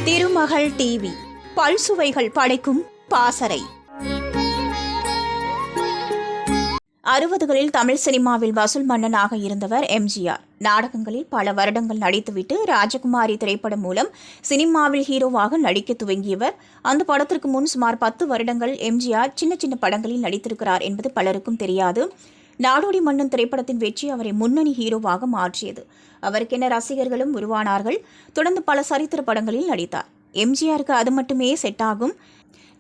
திருமகள் TV பல்சுவைகள் படைக்கும் பாசறை. 60களில் தமிழ் சினிமாவில் வசூல் மன்னனாக இருந்தவர் எம்ஜிஆர். நாடகங்களில் பல வருடங்கள் நடித்துவிட்டு ராஜகுமாரி திரைப்படம் மூலம் சினிமாவில் ஹீரோவாக நடிக்க துவங்கியவர். அந்த படத்திற்கு முன் சுமார் 10 வருடங்கள் எம்ஜிஆர் சின்ன சின்ன படங்களில் நடித்திருக்கிறார் என்பது பலருக்கும் தெரியாது. நாடோடி மன்னன் திரைப்படத்தின் வெற்றி அவரை முன்னணி ஹீரோவாக மாற்றியது. அவருக்கென ரசிகர்களும் உருவானார்கள். தொடர்ந்து பல சரித்திர படங்களில் நடித்தார். எம்ஜிஆருக்கு அது மட்டுமே செட் ஆகும்.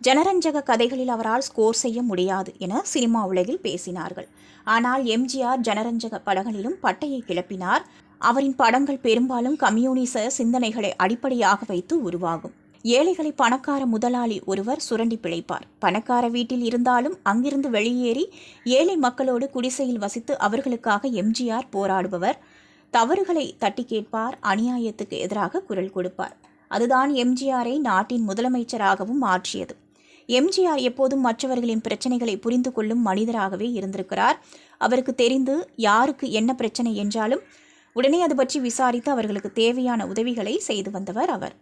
ஜனரஞ்சக கதைகளில் அவரால் ஸ்கோர் செய்ய முடியாது என சினிமா உலகில் பேசினார்கள். ஆனால் எம்ஜிஆர் ஜனரஞ்சக படங்களிலும் பட்டையை கிளப்பினார். அவரின் படங்கள் பெரும்பாலும் கம்யூனிச சிந்தனைகளை அடிப்படையாக வைத்து உருவாகும். ஏழைகளை பணக்கார முதலாளி ஒருவர் சுரண்டி பிழைப்பார். பணக்கார வீட்டில் இருந்தாலும் அங்கிருந்து வெளியேறி ஏழை மக்களோடு குடிசையில் வசித்து அவர்களுக்காக எம்ஜிஆர் போராடுபவர். தவறுகளை தட்டி கேட்பார். அநியாயத்துக்கு எதிராக குரல் கொடுப்பார். அதுதான் எம்ஜிஆரை நாட்டின் முதலமைச்சராகவும் மாற்றியது. எம்ஜிஆர் எப்போதும் மற்றவர்களின் பிரச்சனைகளை புரிந்து கொள்ளும் மனிதராகவே இருந்திருக்கிறார். அவருக்கு தெரிந்து யாருக்கு என்ன பிரச்சனை என்றாலும் உடனே அது பற்றி விசாரித்து அவர்களுக்கு தேவையான உதவிகளை செய்து வந்தவர் அவர்.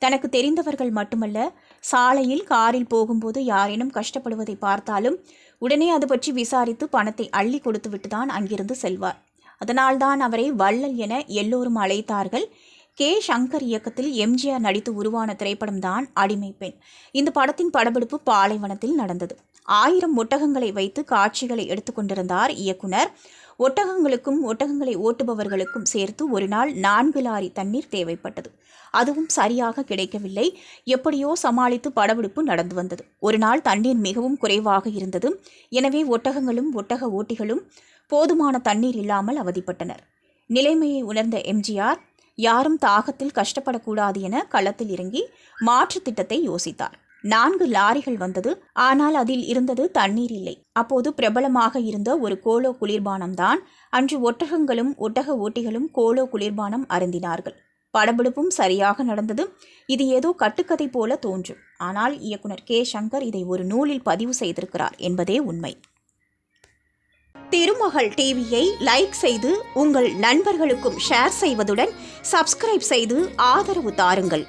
தனக்கு தெரிந்தவர்கள் மட்டுமல்ல, சாலையில் காரில் போகும்போது யாரேனும் கஷ்டப்படுவதை பார்த்தாலும் உடனே அது பற்றி விசாரித்து பணத்தை அள்ளி கொடுத்துவிட்டு தான் அங்கிருந்து செல்வார். அதனால்தான் அவரை வள்ளல் என எல்லோரும் அழைத்தார்கள். கே. சங்கர் இயக்கத்தில் எம்ஜிஆர் நடித்து உருவான திரைப்படம்தான் அடிமை பெண். இந்த படத்தின் படப்பிடிப்பு பாலைவனத்தில் நடந்தது. 1000 ஒட்டகங்களை வைத்து காட்சிகளை எடுத்துக்கொண்டிருந்தார் இயக்குனர். ஒட்டகங்களுக்கும் ஒட்டகங்களை ஓட்டுபவர்களுக்கும் சேர்த்து ஒரு நாள் 4 லாரி தண்ணீர் தேவைப்பட்டது. அதுவும் சரியாக கிடைக்கவில்லை. எப்படியோ சமாளித்து படப்பிடிப்பு நடந்து வந்தது. ஒரு நாள் தண்ணீர் மிகவும் குறைவாக இருந்தது. எனவே ஒட்டகங்களும் ஒட்டக ஓட்டிகளும் போதுமான தண்ணீர் இல்லாமல் அவதிப்பட்டனர். நிலைமையை உணர்ந்த எம்ஜிஆர் யாரும் தாகத்தில் கஷ்டப்படக்கூடாது என களத்தில் இறங்கி மாற்று திட்டத்தை யோசித்தார். 4 லாரிகள் வந்தது. ஆனால் அதில் இருந்தது தண்ணீர் இல்லை. அப்போது பிரபலமாக இருந்த ஒரு கோலோ குளிர்பானம்தான். அன்று ஒட்டகங்களும் ஒட்டக ஓட்டிகளும் கோலோ குளிர்பானம் அருந்தினார்கள். படப்பிடிப்பும் சரியாக நடந்தது. இது ஏதோ கட்டுக்கதை போல தோன்றும். ஆனால் இயக்குனர் கே. சங்கர் இதை ஒரு நூலில் பதிவு செய்திருக்கிறார் என்பதே உண்மை. திருமகள் டிவியை லைக் செய்து உங்கள் நண்பர்களுக்கும் ஷேர் செய்வதுடன் சப்ஸ்கிரைப் செய்து ஆதரவு தாருங்கள்.